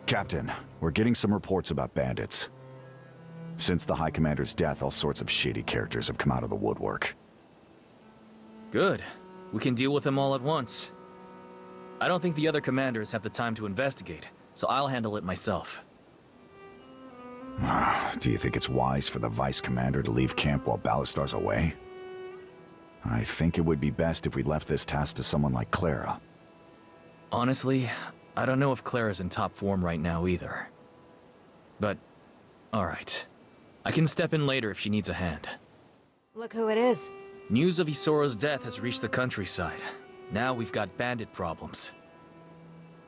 Captain, we're getting some reports about bandits. Since the High Commander's death, all sorts of shady characters have come out of the woodwork. Good. We can deal with them all at once. I don't think the other commanders have the time to investigate, so I'll handle it myself. Do you think it's wise for the Vice Commander to leave camp while Ballastar's away? I think it would be best if we left this task to someone like Clara. Honestly, I don't know if Clara's in top form right now either. But, alright. I can step in later if she needs a hand. Look who it is. News of Isoro's death has reached the countryside. Now we've got bandit problems.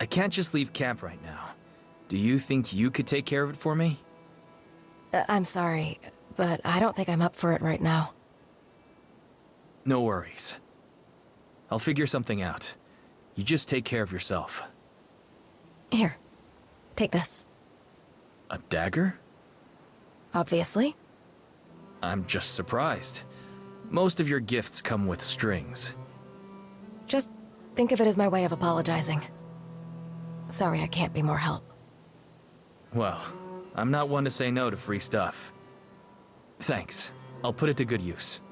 I can't just leave camp right now. Do you think you could take care of it for me? I'm sorry, but I don't think I'm up for it right now. No worries. I'll figure something out. You just take care of yourself. Here, take this. A dagger? Obviously. I'm just surprised. Most of your gifts come with strings. Just think of it as my way of apologizing. Sorry I can't be more help. Well, I'm not one to say no to free stuff. Thanks. I'll put it to good use.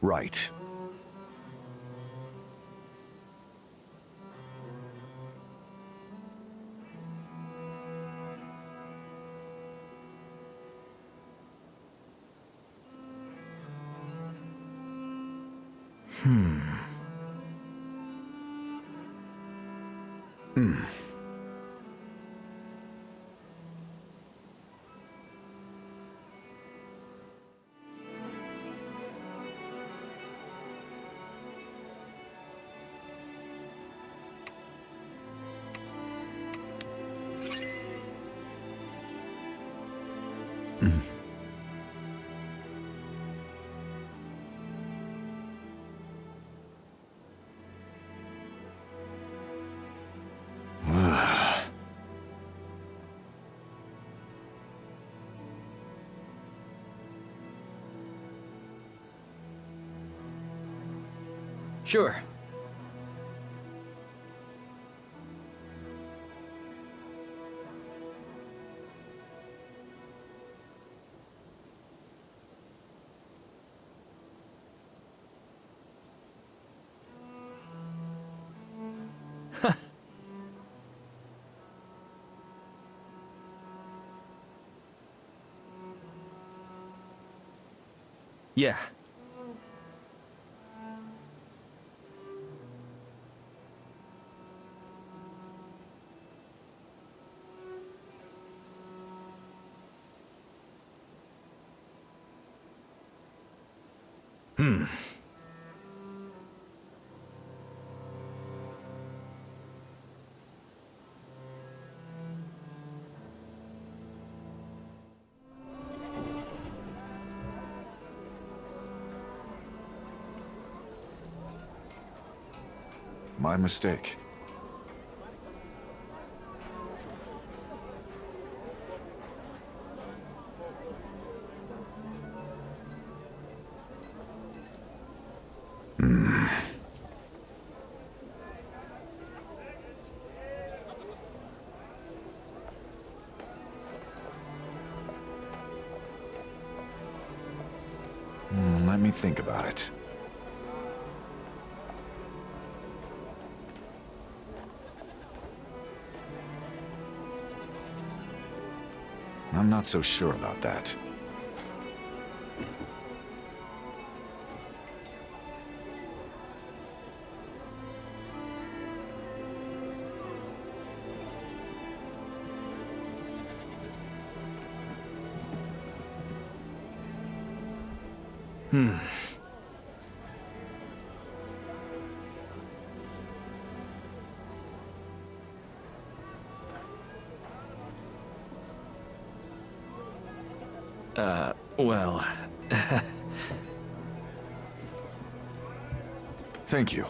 Right. Sure. Yeah. My mistake. Let me think about it. I'm not so sure about that. Well... Thank you.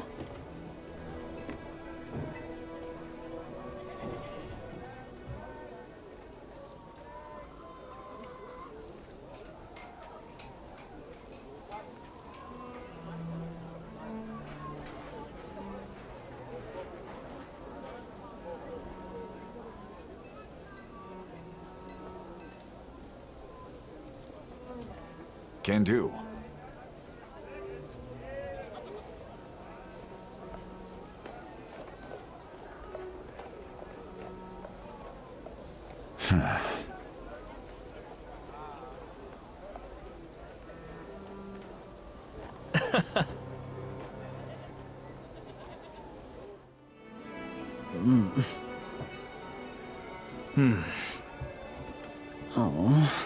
Can do. Oh.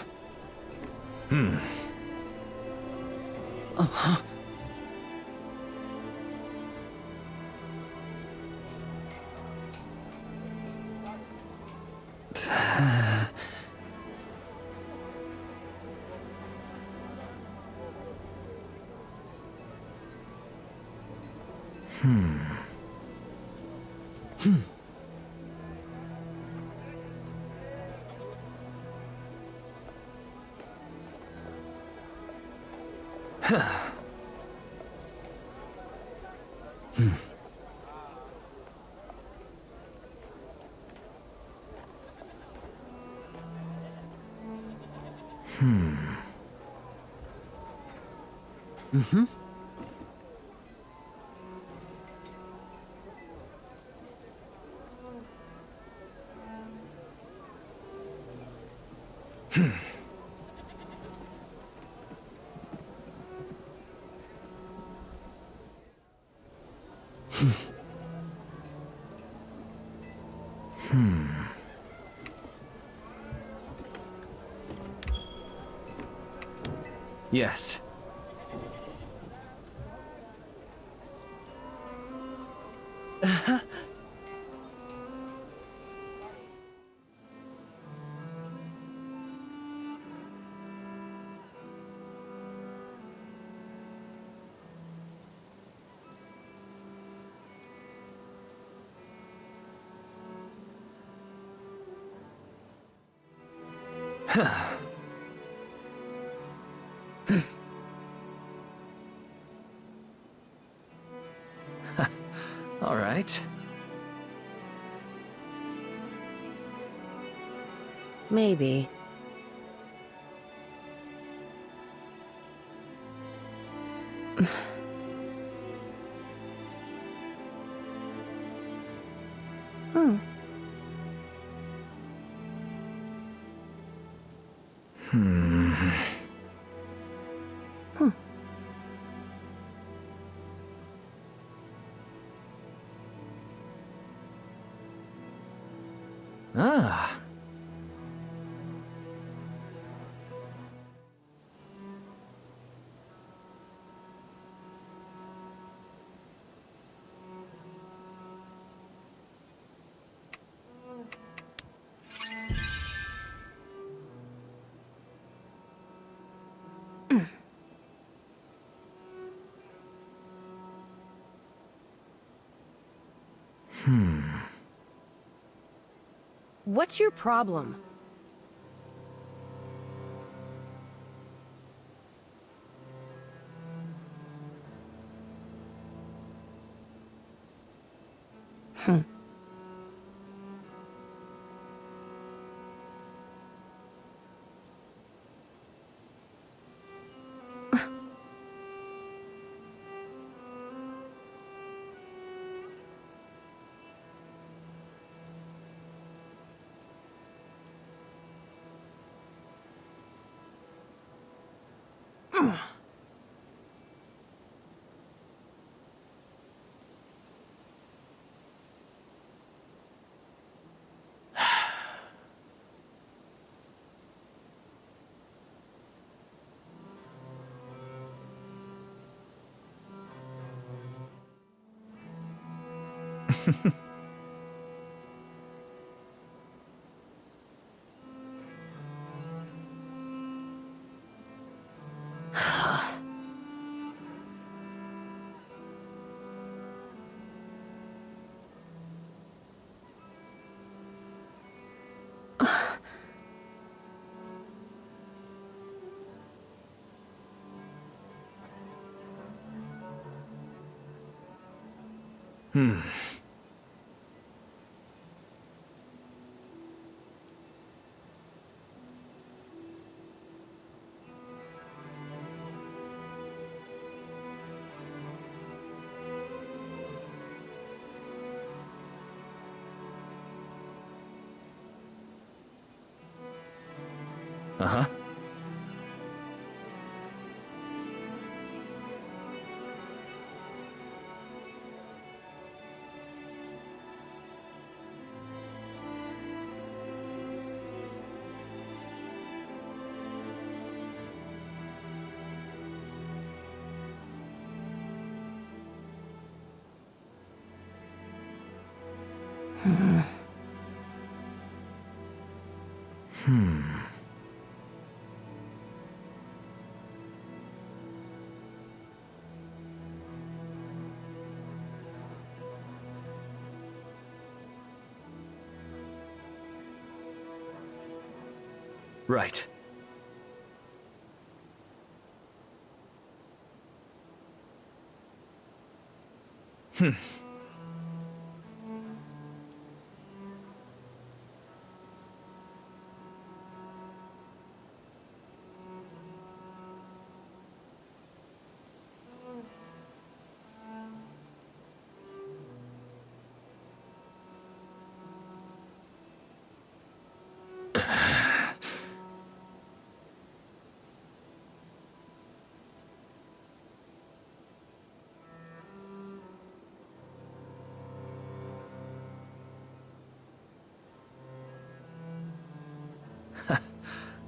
Yes. All right. Maybe. Ah. What's your problem? Uh-huh. Right.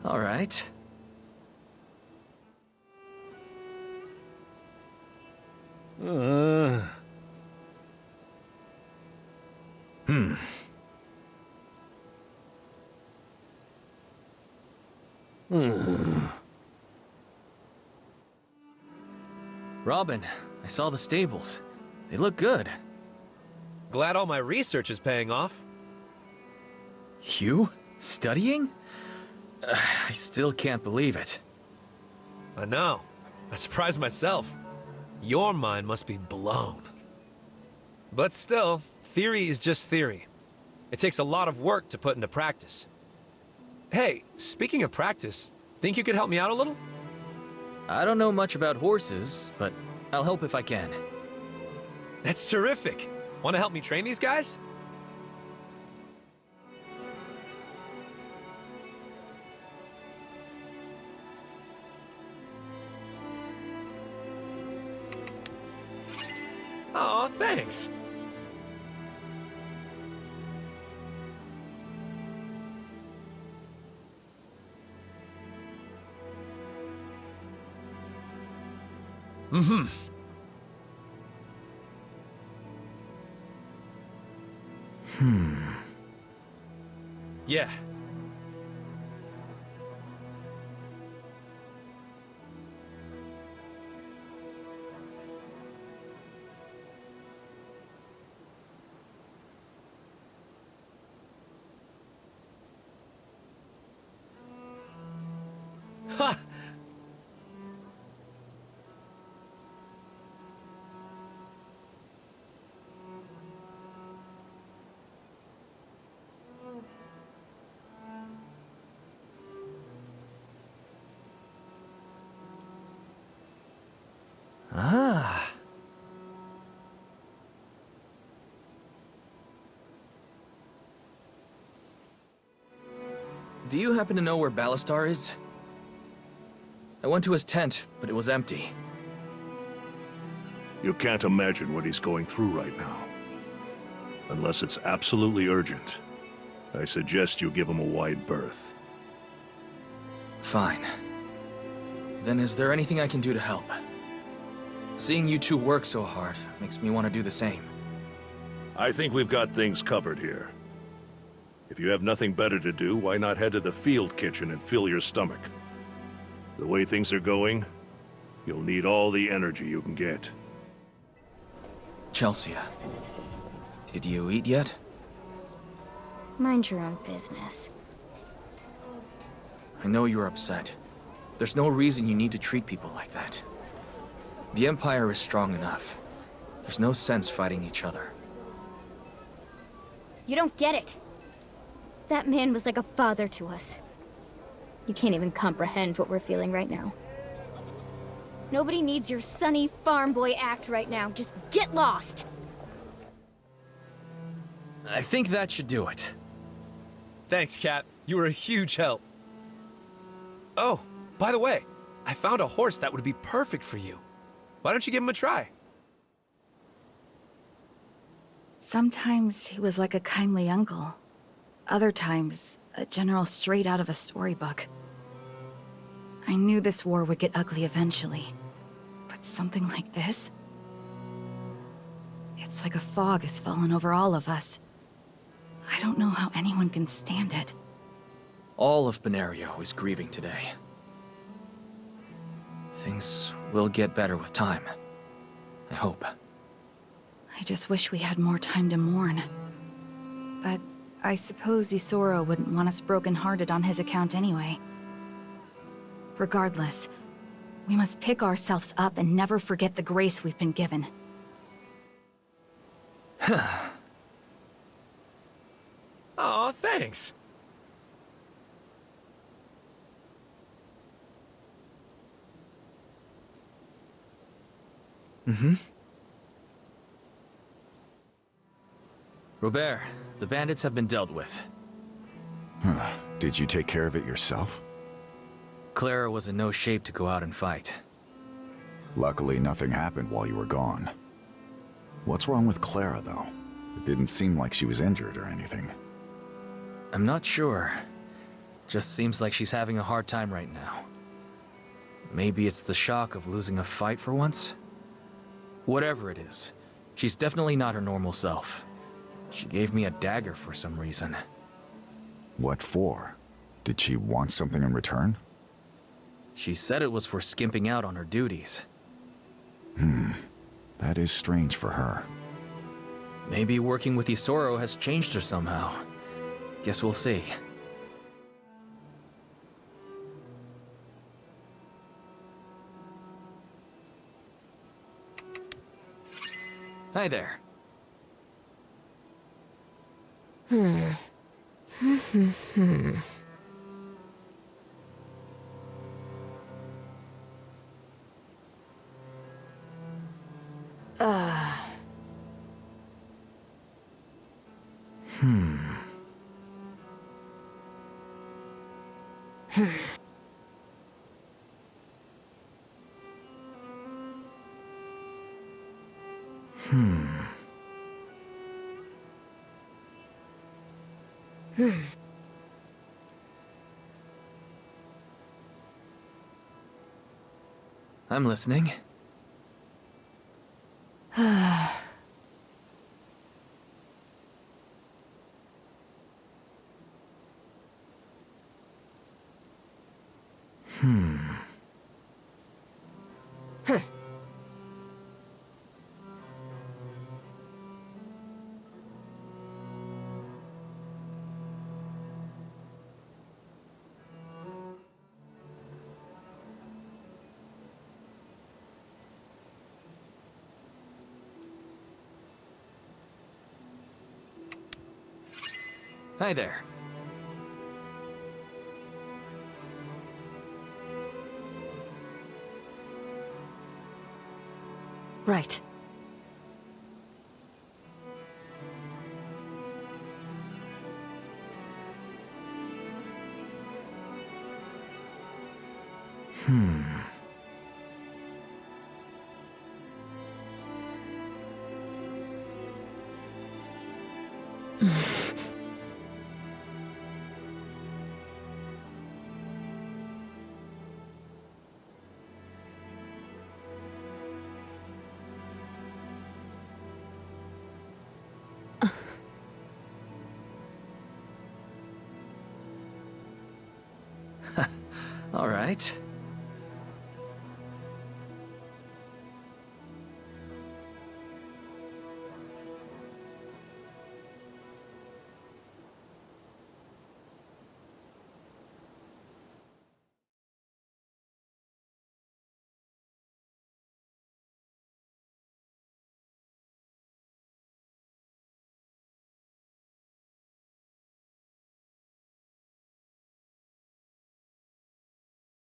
All right. Robin, I saw the stables. They look good. Glad all my research is paying off. You? Studying? I still can't believe it. I know. I surprised myself. Your mind must be blown. But still, theory is just theory. It takes a lot of work to put into practice. Hey, speaking of practice, think you could help me out a little? I don't know much about horses, but I'll help if I can. That's terrific. Want to help me train these guys? Aw, thanks. Yeah. Ha! Ah. Do you happen to know where Ballastar is? I went to his tent, but it was empty. You can't imagine what he's going through right now. Unless it's absolutely urgent, I suggest you give him a wide berth. Fine. Then is there anything I can do to help? Seeing you two work so hard makes me want to do the same. I think we've got things covered here. If you have nothing better to do, why not head to the field kitchen and fill your stomach? The way things are going, you'll need all the energy you can get. Chelsea, did you eat yet? Mind your own business. I know you're upset. There's no reason you need to treat people like that. The Empire is strong enough. There's no sense fighting each other. You don't get it. That man was like a father to us. You can't even comprehend what we're feeling right now. Nobody needs your sunny farm boy act right now. Just get lost. I think that should do it. Thanks, Cap. You were a huge help. Oh, by the way, I found a horse that would be perfect for you. Why don't you give him a try? Sometimes he was like a kindly uncle. Other times, a general straight out of a storybook. I knew this war would get ugly eventually. But something like this? It's like a fog has fallen over all of us. I don't know how anyone can stand it. All of Benario is grieving today. Things will get better with time. I hope. I just wish we had more time to mourn. But I suppose Isoro wouldn't want us broken-hearted on his account anyway. Regardless, we must pick ourselves up and never forget the grace we've been given. Aw, thanks. Robert, the bandits have been dealt with. Did you take care of it yourself? Clara was in no shape to go out and fight. Luckily, nothing happened while you were gone. What's wrong with Clara, though? It didn't seem like she was injured or anything. I'm not sure. Just seems like she's having a hard time right now. Maybe it's the shock of losing a fight for once? Whatever it is, she's definitely not her normal self. She gave me a dagger for some reason. What for? Did she want something in return? She said it was for skimping out on her duties. That is strange for her. Maybe working with Isoro has changed her somehow. Guess we'll see. Hi there. I'm listening. Hi there. Right. All right.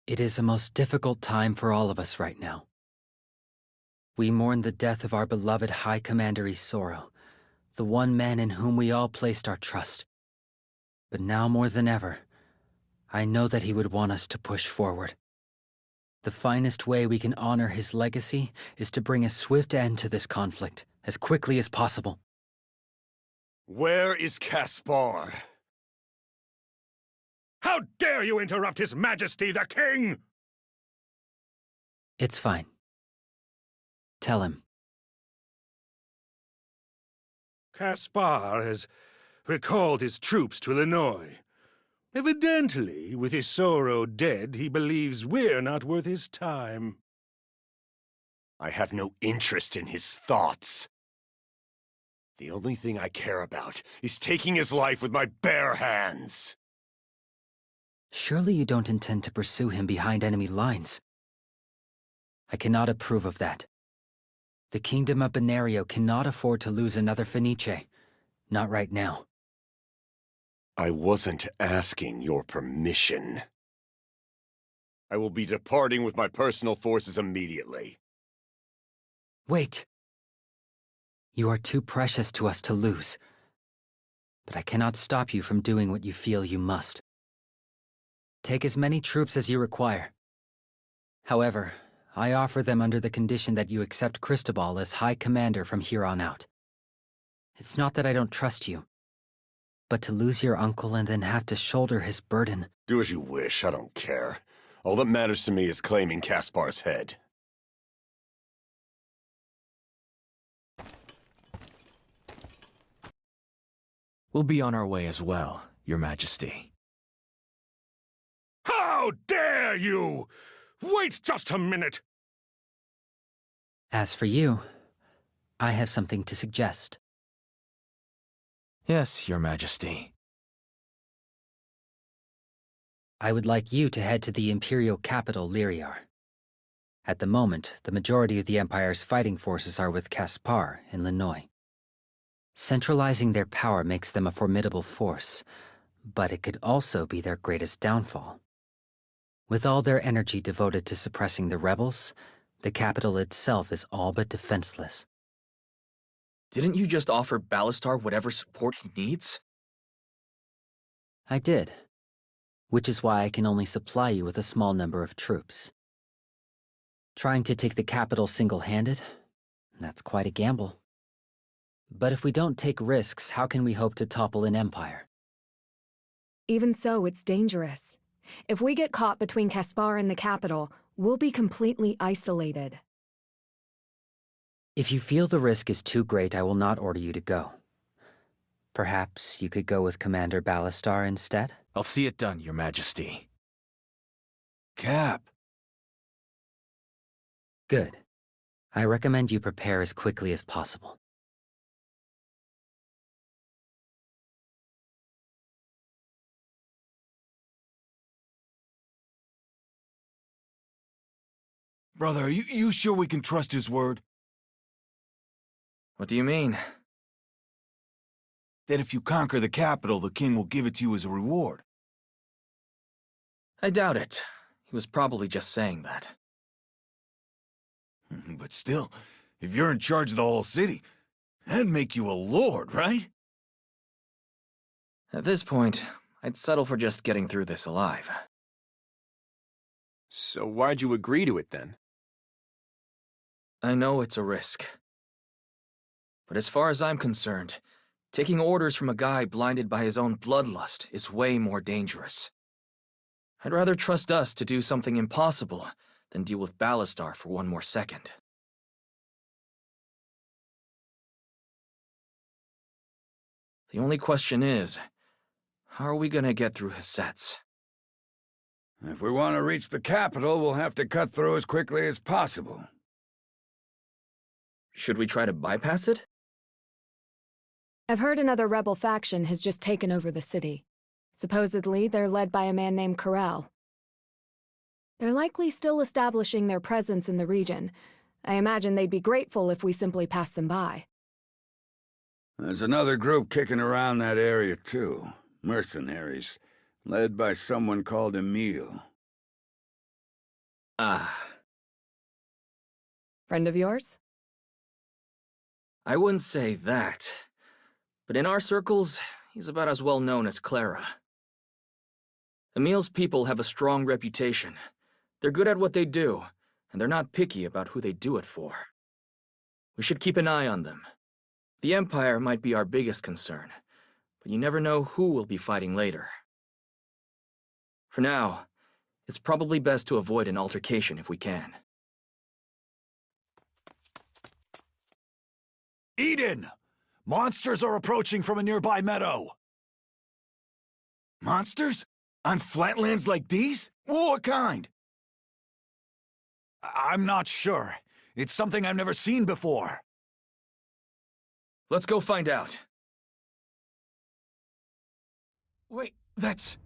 It is a most difficult time for all of us right now. We mourn the death of our beloved High Commander Isoro, the one man in whom we all placed our trust. But now more than ever, I know that he would want us to push forward. The finest way we can honor his legacy is to bring a swift end to this conflict, as quickly as possible. Where is Caspar? How dare you interrupt His Majesty the King! It's fine. Tell him. Caspar has recalled his troops to Illinois. Evidently, with his sorrow dead, he believes we're not worth his time. I have no interest in his thoughts. The only thing I care about is taking his life with my bare hands. Surely you don't intend to pursue him behind enemy lines. I cannot approve of that. The Kingdom of Benario cannot afford to lose another Fenice. Not right now. I wasn't asking your permission. I will be departing with my personal forces immediately. Wait! You are too precious to us to lose. But I cannot stop you from doing what you feel you must. Take as many troops as you require. However, I offer them under the condition that you accept Cristobal as High Commander from here on out. It's not that I don't trust you, but to lose your uncle and then have to shoulder his burden. Do as you wish, I don't care. All that matters to me is claiming Caspar's head. We'll be on our way as well, Your Majesty. How dare you! Wait just a minute! As for you, I have something to suggest. Yes, Your Majesty. I would like you to head to the Imperial capital, Lyriar. At the moment, the majority of the Empire's fighting forces are with Caspar in Illinois. Centralizing their power makes them a formidable force, but it could also be their greatest downfall. With all their energy devoted to suppressing the rebels, the capital itself is all but defenseless. Didn't you just offer Ballastar whatever support he needs? I did, which is why I can only supply you with a small number of troops. Trying to take the capital single-handed? That's quite a gamble. But if we don't take risks, how can we hope to topple an empire? Even so, it's dangerous. If we get caught between Caspar and the capital, we'll be completely isolated. If you feel the risk is too great, I will not order you to go. Perhaps you could go with Commander Ballastar instead? I'll see it done, Your Majesty. Cap! Good. I recommend you prepare as quickly as possible. Brother, are you sure we can trust his word? What do you mean? That if you conquer the capital, the king will give it to you as a reward. I doubt it. He was probably just saying that. But still, if you're in charge of the whole city, that'd make you a lord, right? At this point, I'd settle for just getting through this alive. So why'd you agree to it then? I know it's a risk. But as far as I'm concerned, taking orders from a guy blinded by his own bloodlust is way more dangerous. I'd rather trust us to do something impossible than deal with Ballastar for one more second. The only question is, how are we gonna get through his sets? If we want to reach the capital, we'll have to cut through as quickly as possible. Should we try to bypass it? I've heard another rebel faction has just taken over the city. Supposedly, they're led by a man named Corral. They're likely still establishing their presence in the region. I imagine they'd be grateful if we simply passed them by. There's another group kicking around that area, too. Mercenaries, led by someone called Emile. Ah. Friend of yours? I wouldn't say that. But in our circles, he's about as well known as Clara. Emil's people have a strong reputation. They're good at what they do, and they're not picky about who they do it for. We should keep an eye on them. The Empire might be our biggest concern, but you never know who we'll be fighting later. For now, it's probably best to avoid an altercation if we can. Eden! Monsters are approaching from a nearby meadow! Monsters? On flatlands like these? What kind? I'm not sure. It's something I've never seen before. Let's go find out. Wait, that's...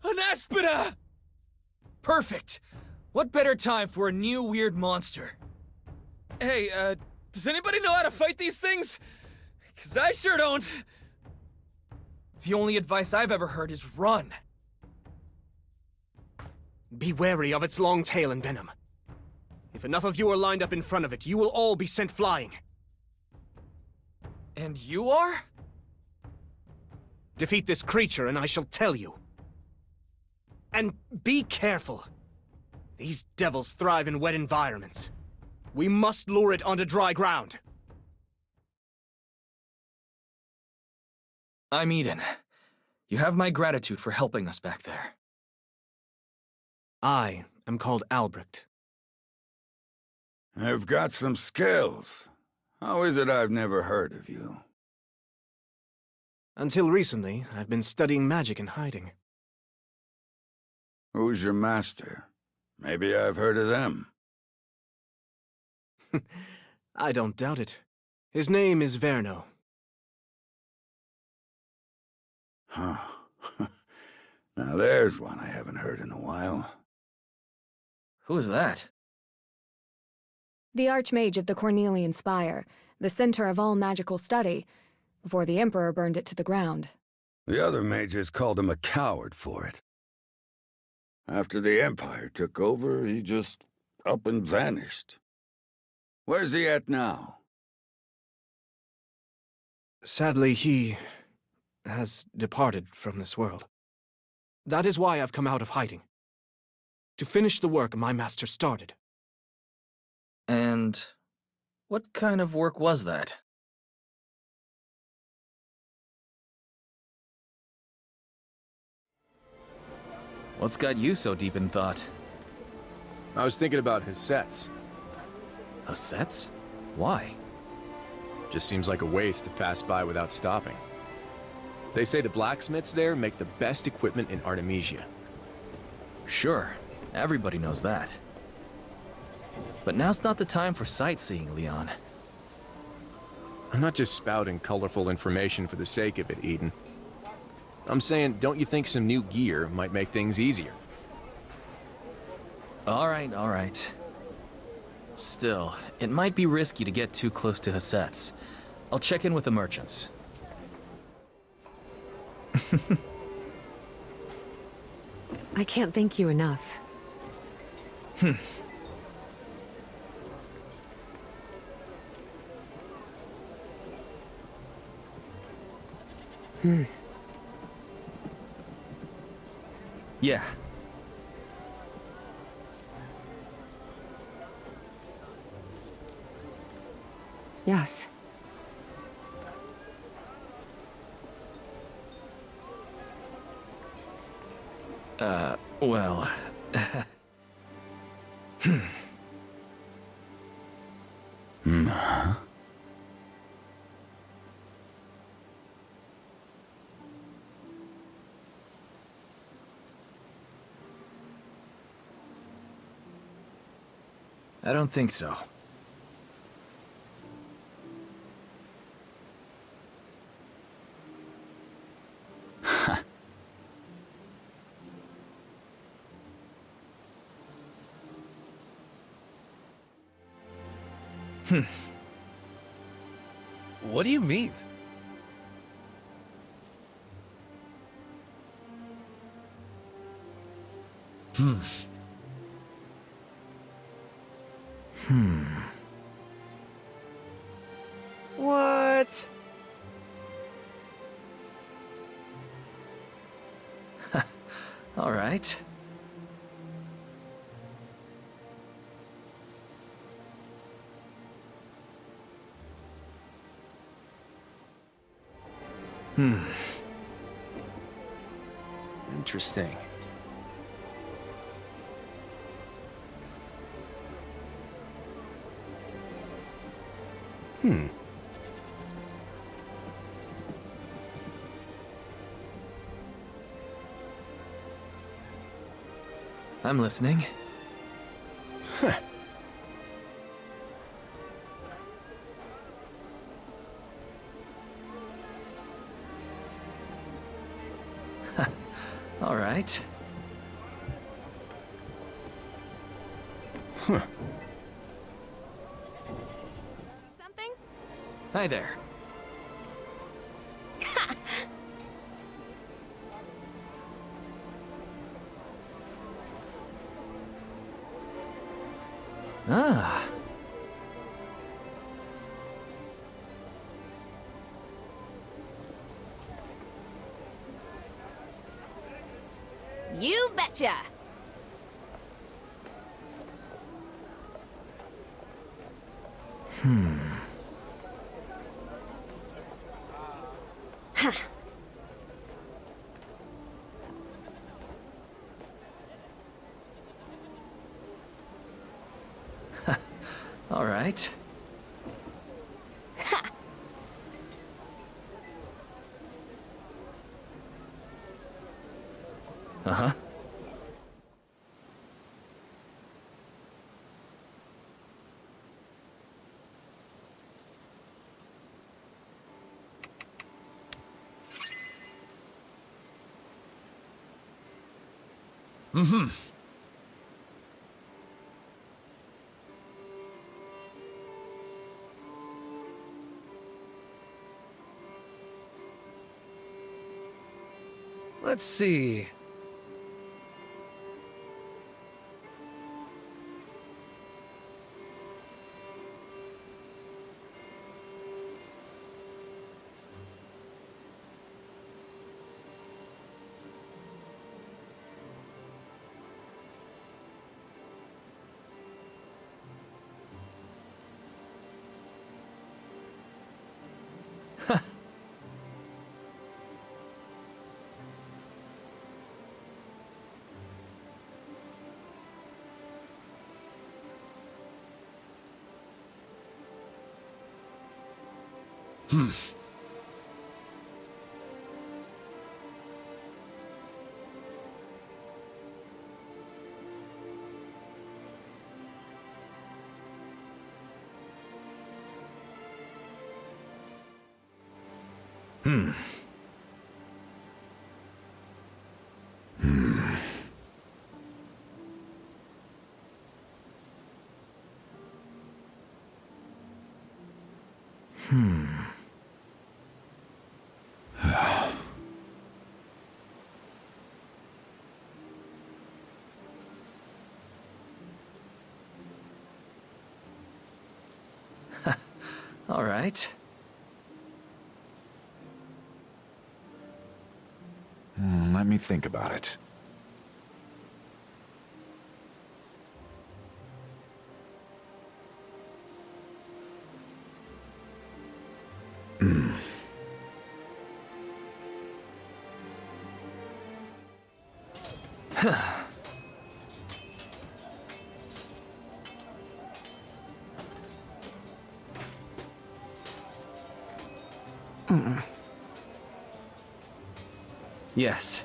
an Aspida! Perfect! What better time for a new weird monster? Hey, does anybody know how to fight these things? 'Cause I sure don't. The only advice I've ever heard is run. Be wary of its long tail and venom. If enough of you are lined up in front of it, you will all be sent flying. And you are? Defeat this creature and I shall tell you. And be careful. These devils thrive in wet environments. We must lure it onto dry ground. I'm Eden. You have my gratitude for helping us back there. I am called Albrecht. I've got some skills. How is it I've never heard of you? Until recently, I've been studying magic in hiding. Who's your master? Maybe I've heard of them. I don't doubt it. His name is Verno. Huh. Now there's one I haven't heard in a while. Who is that? The Archmage of the Cornelian Spire, the center of all magical study, before the Emperor burned it to the ground. The other mages called him a coward for it. After the Empire took over, he just up and vanished. Where's he at now? Sadly, he has departed from this world. That is why I've come out of hiding. To finish the work my master started. And what kind of work was that? What's got you so deep in thought? I was thinking about his sets. Assets? Why? Just seems like a waste to pass by without stopping. They say the blacksmiths there make the best equipment in Artemisia. Sure, everybody knows that. But now's not the time for sightseeing, Leon. I'm not just spouting colorful information for the sake of it, Eden. I'm saying, don't you think some new gear might make things easier? All right. Still, it might be risky to get too close to Hasset's. I'll check in with the merchants. I can't thank you enough. Yeah. Yes. Well... I don't think so. What do you mean? What? right. Interesting. I'm listening. All right. Something? Hi there. Ah. You betcha! Ha! All right. Ha! Uh-huh. Mm-hmm. Let's see. All right. Let me think about it. Yes.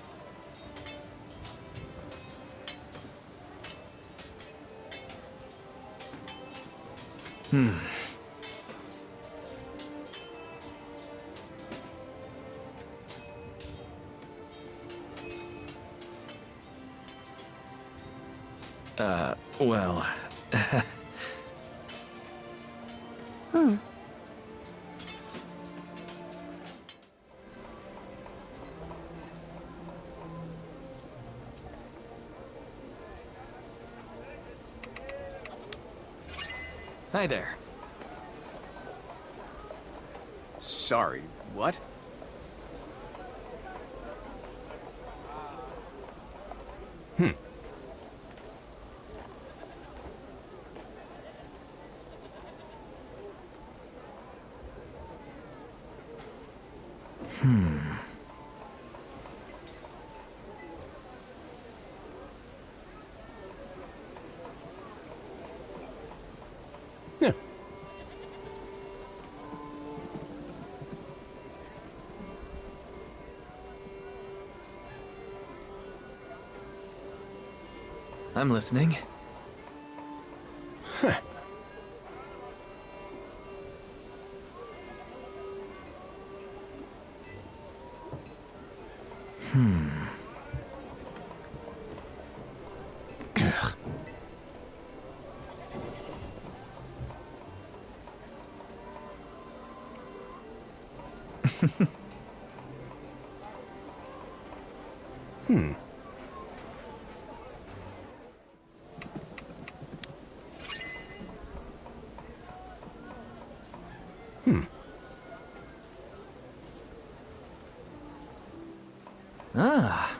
Well... Hi there. Sorry, what? Yeah. I'm listening. Ugh. Ah.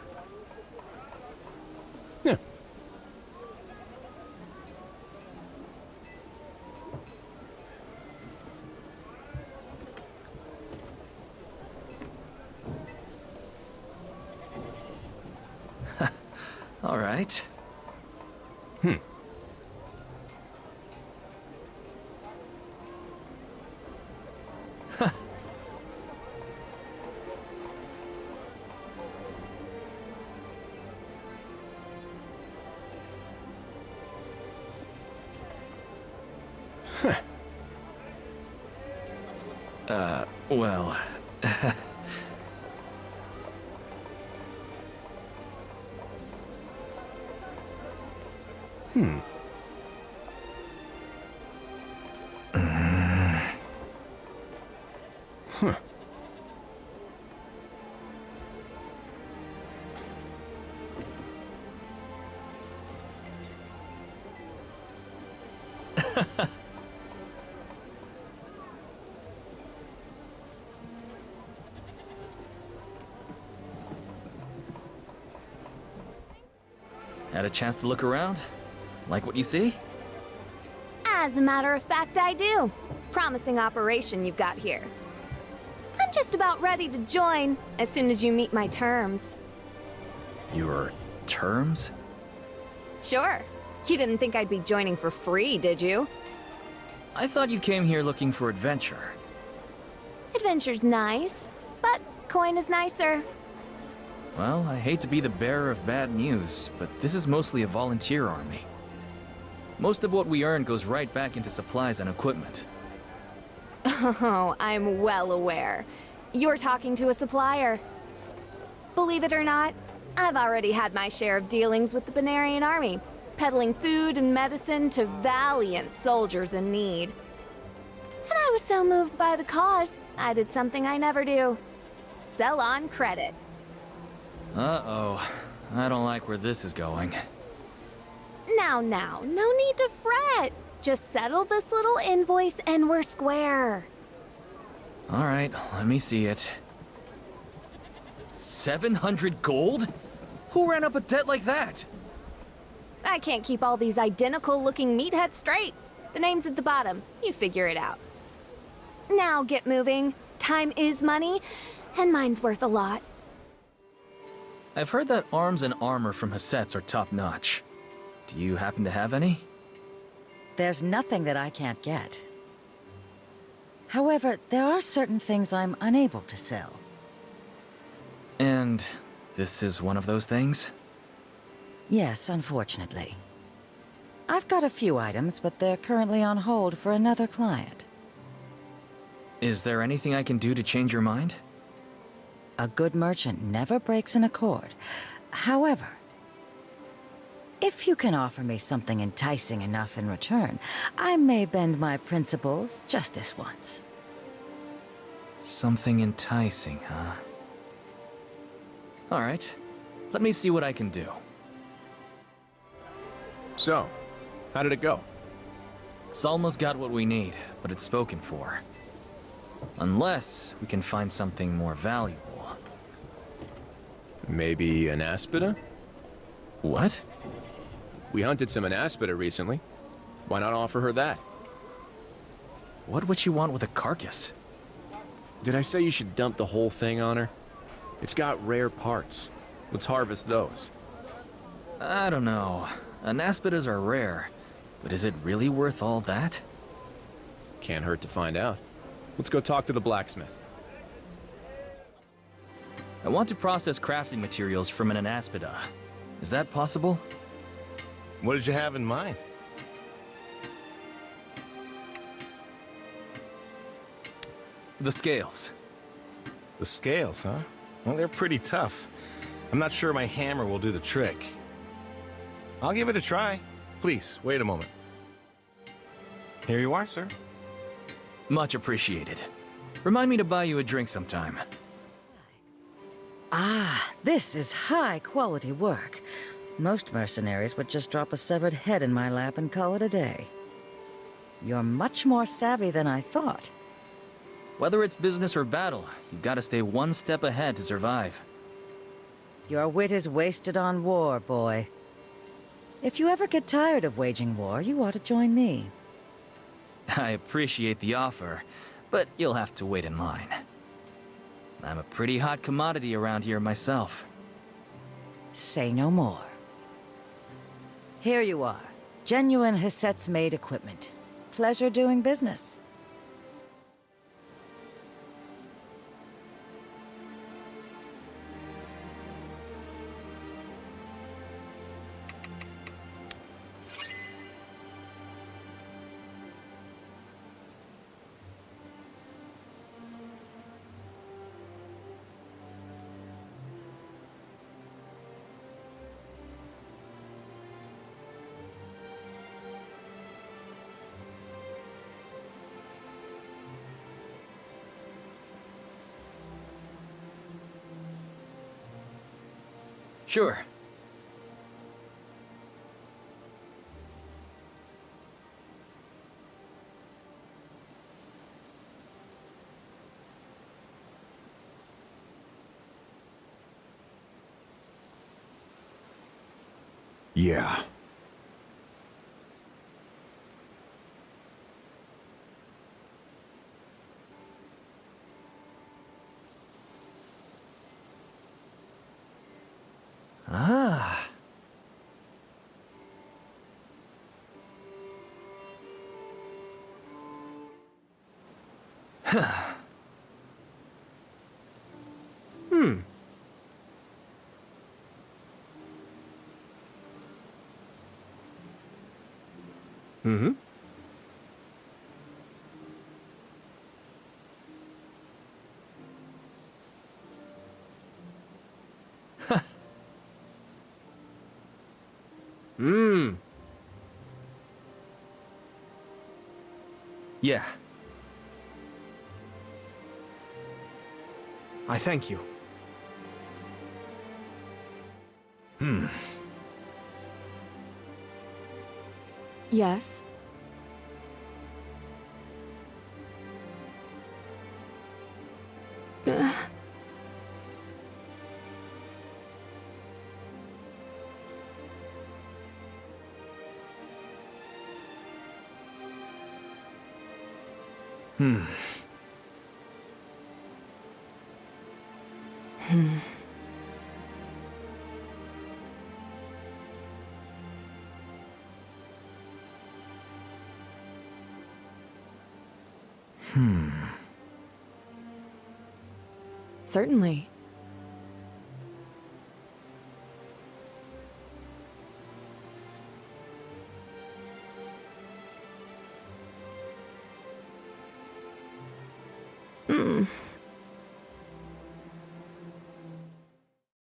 Yeah. All right. Well... Had a chance to look around? Like what you see? As a matter of fact, I do. Promising operation you've got here. I'm just about ready to join as soon as you meet my terms. Your terms? Sure. You didn't think I'd be joining for free, did you? I thought you came here looking for adventure. Adventure's nice, but coin is nicer. Well, I hate to be the bearer of bad news, but this is mostly a volunteer army. Most of what we earn goes right back into supplies and equipment. Oh, I'm well aware. You're talking to a supplier. Believe it or not, I've already had my share of dealings with the Benarian army, peddling food and medicine to valiant soldiers in need. And I was so moved by the cause, I did something I never do. Sell on credit. Uh-oh. I don't like where this is going. Now, no need to fret. Just settle this little invoice and we're square. All right, let me see it. 700 gold? Who ran up a debt like that? I can't keep all these identical-looking meatheads straight. The name's at the bottom. You figure it out. Now get moving. Time is money, and mine's worth a lot. I've heard that arms and armor from Hassetts are top-notch. Do you happen to have any? There's nothing that I can't get. However, there are certain things I'm unable to sell. And this is one of those things? Yes, unfortunately. I've got a few items, but they're currently on hold for another client. Is there anything I can do to change your mind? A good merchant never breaks an accord. However, if you can offer me something enticing enough in return, I may bend my principles just this once. Something enticing, huh? All right. Let me see what I can do. So, how did it go? Salma's got what we need, but it's spoken for. Unless we can find something more valuable. Maybe an aspida? What? We hunted some aspida recently. Why not offer her that? What would she want with a carcass? Did I say you should dump the whole thing on her? It's got rare parts. Let's harvest those. I don't know. Anaspidas are rare, but is it really worth all that? Can't hurt to find out. Let's go talk to the blacksmith. I want to process crafting materials from an anaspida. Is that possible? What did you have in mind? The scales. The scales, huh? Well, they're pretty tough. I'm not sure my hammer will do the trick. I'll give it a try. Please, wait a moment. Here you are, sir. Much appreciated. Remind me to buy you a drink sometime. Ah, this is high-quality work. Most mercenaries would just drop a severed head in my lap and call it a day. You're much more savvy than I thought. Whether it's business or battle, you've got to stay one step ahead to survive. Your wit is wasted on war, boy. If you ever get tired of waging war, you ought to join me. I appreciate the offer, but you'll have to wait in line. I'm a pretty hot commodity around here myself. Say no more. Here you are. Genuine Hisset's-made equipment. Pleasure doing business. Sure. Yeah. Ah. Huh. Hmm. Mm-hmm. Hmm. Yeah. I thank you. Yes? Hmm. Certainly. Hmm.